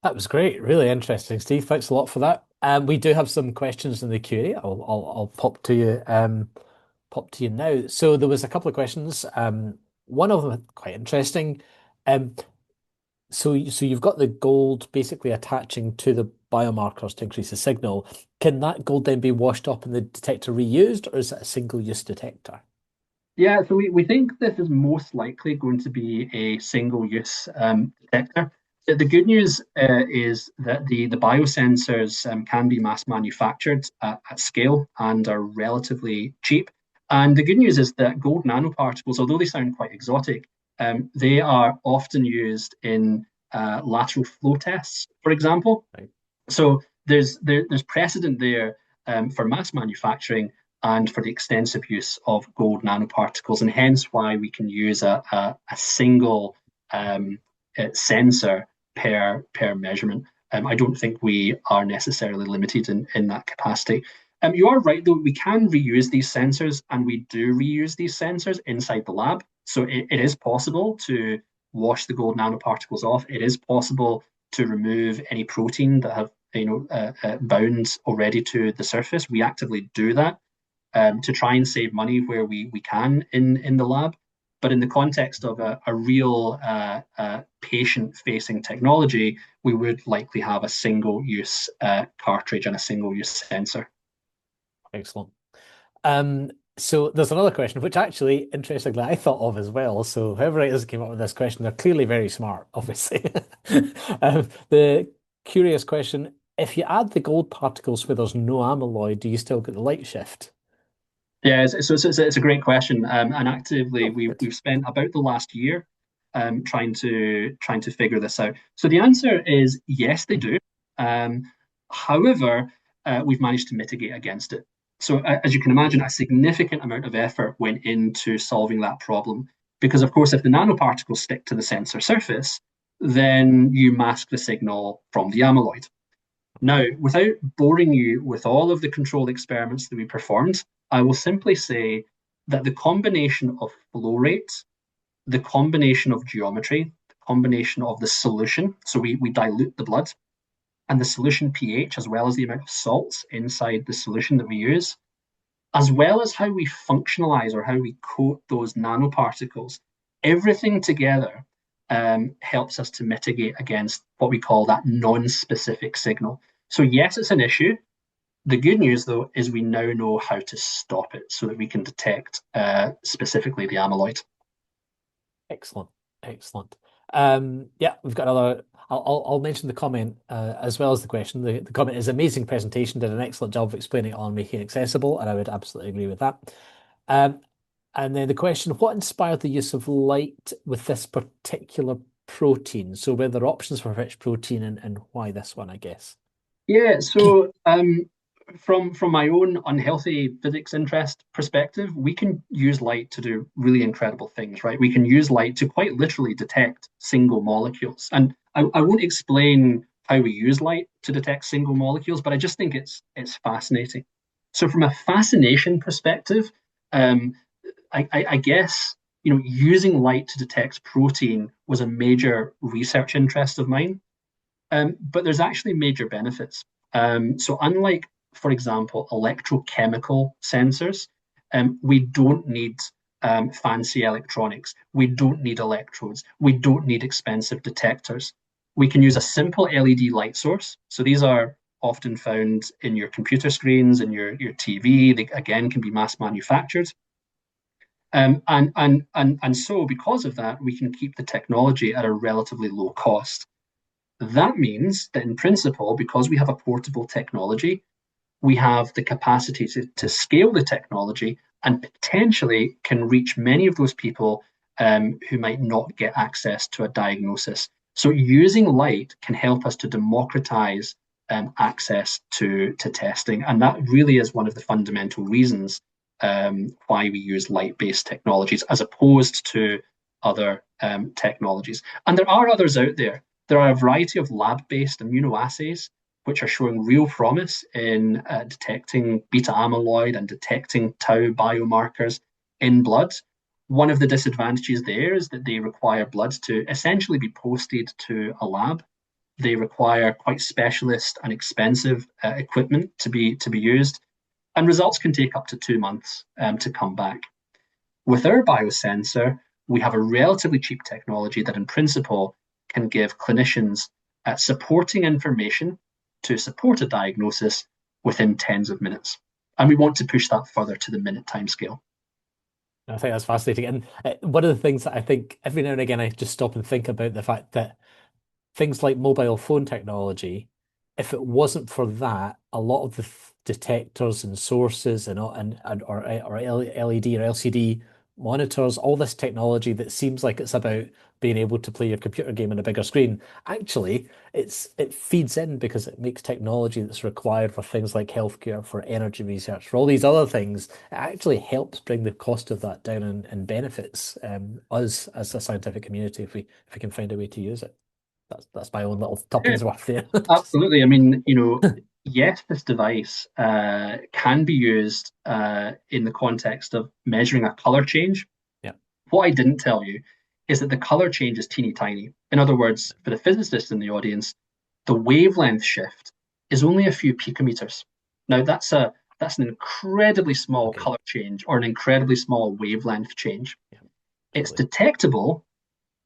That was great. Really interesting, Steve. Thanks a lot for that. We do have some questions in the Q&A. I'll pop to you now. So there was a couple of questions. One of them quite interesting. So you've got the gold basically attaching to the biomarkers to increase the signal. Can that gold then be washed up and the detector reused, or is it a single-use detector? Yeah, so we think this is most likely going to be a single-use detector. The good news is that the biosensors can be mass manufactured at scale and are relatively cheap. And the good news is that gold nanoparticles, although they sound quite exotic, they are often used in lateral flow tests, for example. Right. So there's precedent there for mass manufacturing and for the extensive use of gold nanoparticles, and hence why we can use a single sensor per measurement. I don't think we are necessarily limited in that capacity. You are right, though, we can reuse these sensors, and we do reuse these sensors inside the lab. So it is possible to wash the gold nanoparticles off. It is possible to remove any protein that have bound already to the surface. We actively do that to try and save money where we can in the lab. But in the context of a real patient-facing technology, we would likely have a single-use cartridge and a single-use sensor. Excellent. Um, so there's another question, which actually, interestingly, I thought of as well. So whoever it is that came up with this question, they're clearly very smart, obviously. The curious question, if you add the gold particles where there's no amyloid, do you still get the light shift? Yeah, it's a great question, and actively Oh, we've good. spent about the last year trying to figure this out. So the answer is yes, they do. Um, However, we've managed to mitigate against it. So as you can imagine, a significant amount of effort went into solving that problem because, of course, if the nanoparticles stick to the sensor surface, then you mask the signal from the amyloid. Now, without boring you with all of the controlled experiments that we performed, I will simply say that the combination of flow rate, the combination of geometry, the combination of the solution, so we dilute the blood, and the solution pH, as well as the amount of salts inside the solution that we use, as well as how we functionalize or how we coat those nanoparticles, everything together helps us to mitigate against what we call that non-specific signal. So yes, it's an issue. The good news, though, is we now know how to stop it so that we can detect specifically the amyloid. Excellent. Excellent. Yeah, we've got another. I'll mention the comment as well as the question. The comment is amazing presentation, did an excellent job of explaining it all and making it accessible, and I would absolutely agree with that. Um, and then the question, what inspired the use of light with this particular protein? So were there options for which protein and why this one, I guess? Yeah, so from my own unhealthy physics interest perspective, we can use light to do really incredible things, right? We can use light to quite literally detect single molecules. And I won't explain how we use light to detect single molecules, but I just think it's fascinating. So from a fascination perspective, um, I guess using light to detect protein was a major research interest of mine. But there's actually major benefits. So unlike, for example, electrochemical sensors, we don't need fancy electronics. We don't need electrodes. We don't need expensive detectors. We can use a simple LED light source. So these are often found in your computer screens and your TV. They again can be mass manufactured. And so because of that, we can keep the technology at a relatively low cost. That means that in principle, because we have a portable technology, we have the capacity to scale the technology and potentially can reach many of those people who might not get access to a diagnosis. So using light can help us to democratize access to testing. And that really is one of the fundamental reasons why we use light-based technologies as opposed to other technologies. And there are others out there. There are a variety of lab-based immunoassays which are showing real promise in detecting beta amyloid and detecting tau biomarkers in blood. One of the disadvantages there is that they require blood to essentially be posted to a lab. They require quite specialist and expensive equipment to be used, and results can take up to 2 months to come back. With our biosensor, we have a relatively cheap technology that, in principle, can give clinicians supporting information to support a diagnosis within tens of minutes. And we want to push that further to the minute timescale. I think that's fascinating. And one of the things that I think every now and again I just stop and think about the fact that things like mobile phone technology, if it wasn't for that, a lot of the detectors and sources and or LED or LCD monitors, all this technology that seems like it's about being able to play your computer game on a bigger screen, actually it feeds in because it makes technology that's required for things like healthcare, for energy research, for all these other things. It actually helps bring the cost of that down and benefits us as a scientific community if we can find a way to use it. That's my own little Yeah, tuppence worth there. Just, absolutely. I mean, yes, this device can be used in the context of measuring a color change. yeah. What I didn't tell you is that the color change is teeny tiny. In other words, for the physicists in the audience, the wavelength shift is only a few picometers. Now that's an incredibly small Okay. color change or an incredibly small wavelength change. Yeah, It's totally. detectable,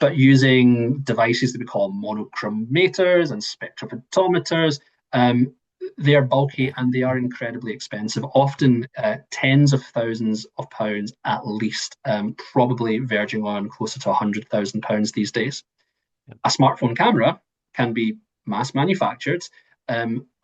but using devices that we call monochromators and spectrophotometers. Um, they are bulky Yeah. and they are incredibly expensive, often tens of thousands of pounds at least, probably verging on closer to £100,000 these days. Yeah. A smartphone camera can be mass manufactured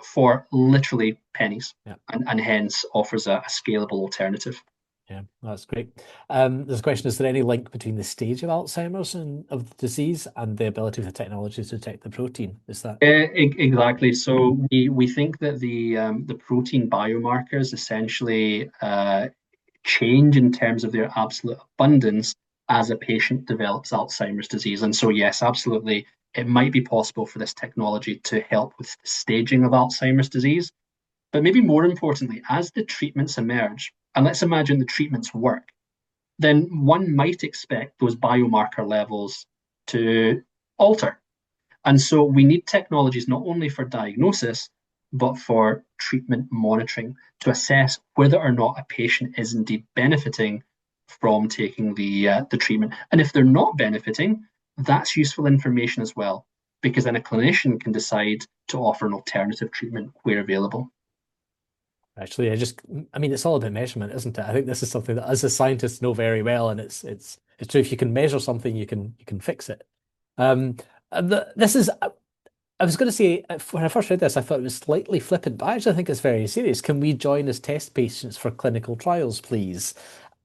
for literally pennies Yeah. and hence offers a scalable alternative. Yeah, that's great. There's a question, is there any link between the stage of Alzheimer's and of the disease and the ability for technology to detect the protein? Is that Exactly. So we think that the protein biomarkers essentially change in terms of their absolute abundance as a patient develops Alzheimer's disease. And so yes, absolutely, it might be possible for this technology to help with the staging of Alzheimer's disease. But maybe more importantly, as the treatments emerge, and let's imagine the treatments work, then one might expect those biomarker levels to alter. And so we need technologies not only for diagnosis, but for treatment monitoring to assess whether or not a patient is indeed benefiting from taking the treatment. And if they're not benefiting, that's useful information as well, because then a clinician can decide to offer an alternative treatment where available. actually, I mean, it's all about measurement, isn't it? I think this is something that as a scientist know very well, and it's true. If you can measure something, you can fix it. This is I was going to say, when I first read this, I thought it was slightly flippant, but I actually think it's very serious. Can we join as test patients for clinical trials, please?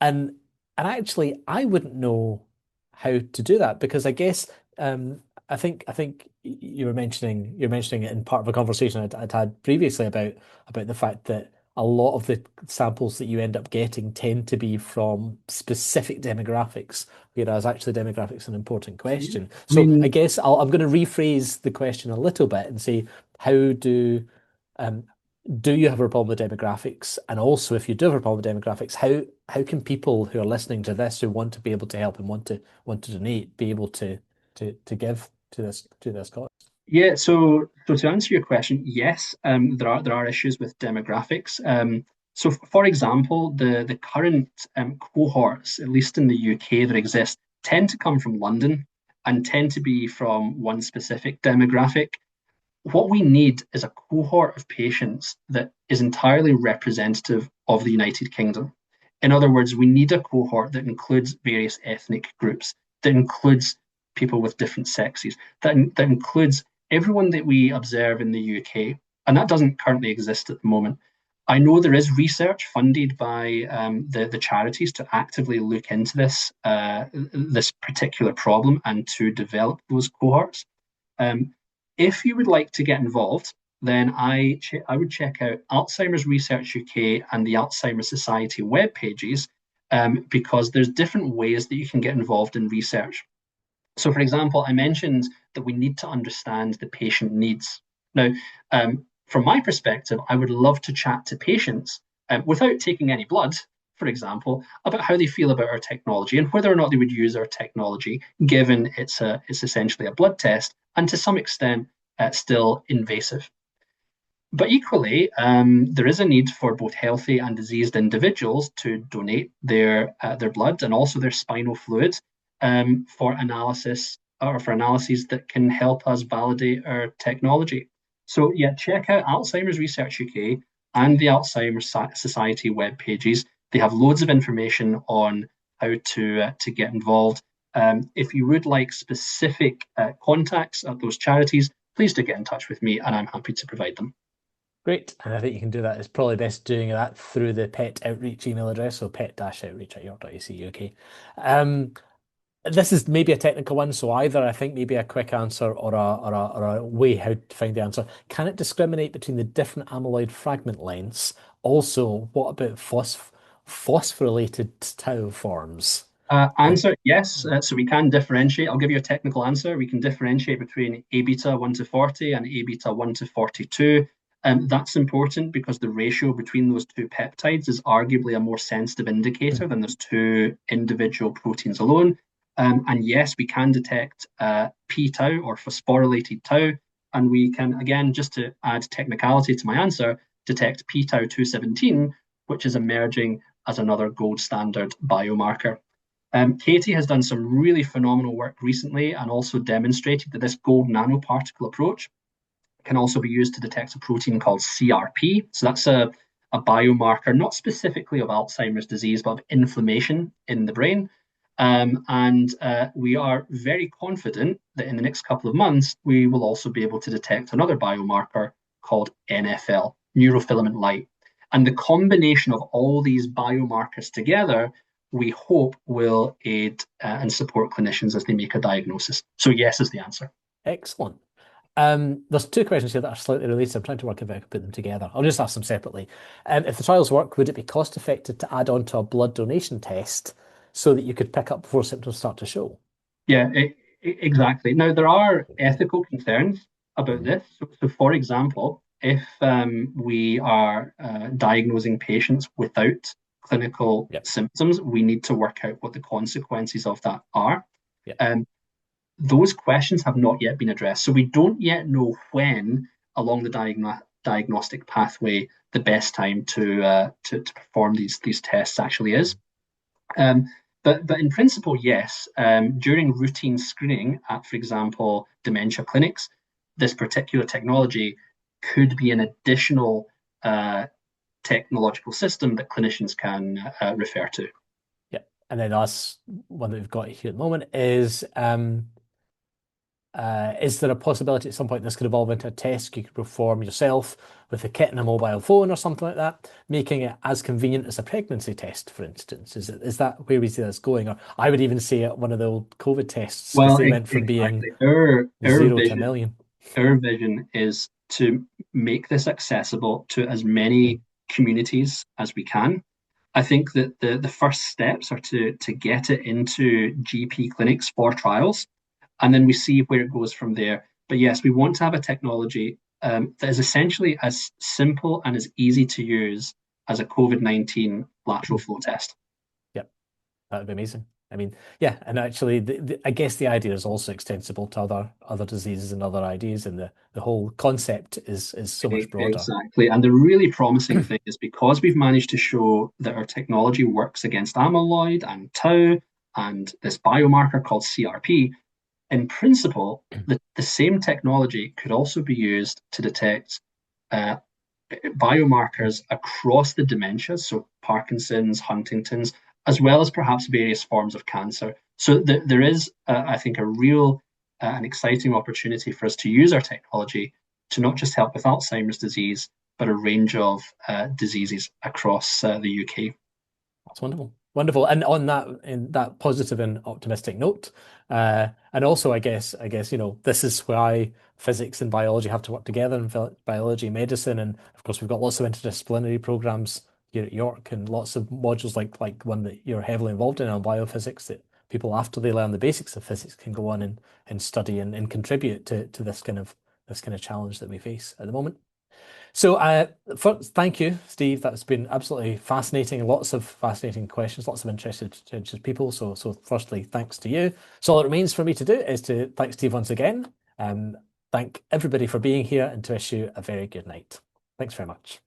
And actually, I wouldn't know how to do that because I guess I think you're mentioning it in part of a conversation I'd had previously about the fact that a lot of the samples that you end up getting tend to be from specific demographics, whereas actually demographics is an important Yeah. question. I So I mean, guess I'm going to rephrase the question a little bit and say, how um, do you have a problem with demographics? And also, if you do have a problem with demographics, how can people who are listening to this who want to be able to help and want to donate be able to give to this cause? yeah, so to answer your question, yes, there are issues with demographics. So for example, the current cohorts, at least in the UK, that exist, tend to come from London and tend to be from one specific demographic. What we need is a cohort of patients that is entirely representative of the United Kingdom. In other words, we need a cohort that includes various ethnic groups, that includes people with different sexes, that includes everyone that we observe in the UK. And that doesn't currently exist at the moment. I know there is research funded by the charities to actively look into this particular problem and to develop those cohorts. Um, if you would like to get involved, then I would check out Alzheimer's Research UK and the Alzheimer's Society web pages because there's different ways that you can get involved in research. So, for example, I mentioned that we need to understand the patient needs. Now, from my perspective, I would love to chat to patients without taking any blood, for example, about how they feel about our technology and whether or not they would use our technology, given it's essentially a blood test and to some extent still invasive. But equally, there is a need for both healthy and diseased individuals to donate their blood and also their spinal fluid for analysis or for analyses that can help us validate our technology. So yeah, check out Alzheimer's Research UK and the Alzheimer's Society web pages. They have loads of information on how to get involved. If you would like specific contacts at those charities, please do get in touch with me, and I'm happy to provide them. Great. And I think you can do that. It's probably best doing that through the PET outreach email address, so pet-outreach@york.ac.uk. Um, this is maybe a technical one, so either I think maybe a quick answer or a way how to find the answer. Can it discriminate between the different amyloid fragment lengths? Also, what about phosphorylated tau forms? Like, Answer yes. So we can differentiate. I'll give you a technical answer. We can differentiate between A beta 1 to 40 and A beta 1 to 42. That's important because the ratio between those two peptides is arguably a more sensitive indicator than those two individual proteins alone. And yes, we can detect p-tau or phosphorylated tau, and we can, again, just to add technicality to my answer, detect p-tau 217, which is emerging as another gold standard biomarker. Katie has done some really phenomenal work recently and also demonstrated that this gold nanoparticle approach can also be used to detect a protein called CRP. So that's a biomarker, not specifically of Alzheimer's disease, but of inflammation in the brain. And we are very confident that in the next couple of months, we will also be able to detect another biomarker called NFL, neurofilament light. And the combination of all these biomarkers together, we hope will aid and support clinicians as they make a diagnosis. So yes is the answer. Excellent. There's two questions here that are slightly related. I'm trying to work if I can put them together. I'll just ask them separately. If the trials work, would it be cost effective to add on to a blood donation test so that you could pick up before symptoms start to show? Yeah, exactly. Now, there are ethical concerns about Mhm. this. So for example, if we are diagnosing patients without clinical Yep. symptoms, we need to work out what the consequences of that are. Yep. Um, those questions have not yet been addressed. So we don't yet know when along the diagnostic pathway the best time to perform these tests actually is. Um, but in principle, yes. During routine screening at, for example, dementia clinics, this particular technology could be an additional technological system that clinicians can refer to. Yep. And then the last one that we've got here at the moment is there a possibility at some point this could evolve into a test you could perform yourself with a kit and a mobile phone or something like that, making it as convenient as a pregnancy test, for instance? Is that where we see this going? Or I would even say one of the old COVID tests because Well, they went from being exactly. Our 0 to a vision million. our vision is to make this accessible to as many communities as we can. I think that the first steps are to get it into GP clinics for trials, and then we see where it goes from there. But yes, we want to have a technology that is essentially as simple and as easy to use as a COVID-19 lateral flow test. Yep. That would be amazing. I mean, yeah, and actually, I guess the idea is also extensible to other diseases and other ideas, and the whole concept is so much broader. Exactly. And the really promising thing is because we've managed to show that our technology works against amyloid and tau and this biomarker called CRP, in principle, the same technology could also be used to detect uh, biomarkers across the dementias, so Parkinson's, Huntington's, as well as perhaps various forms of cancer. So there is, I think, a real and exciting opportunity for us to use our technology to not just help with Alzheimer's disease, but a range of diseases across the UK. That's wonderful. Wonderful. And on that, in that positive and optimistic note, and also, this is why physics and biology have to work together, and biology, medicine, and of course, we've got lots of interdisciplinary programs here at York, and lots of modules like one that you're heavily involved in on biophysics that people, after they learn the basics of physics, can go on and study and contribute to this kind of challenge that we face at the moment. So, first, thank you, Steve. That's been absolutely fascinating. Lots of fascinating questions, lots of interested people. So, firstly, thanks to you. So, all that remains for me to do is to thank Steve once again. Thank everybody for being here and to wish you a very good night. Thanks very much.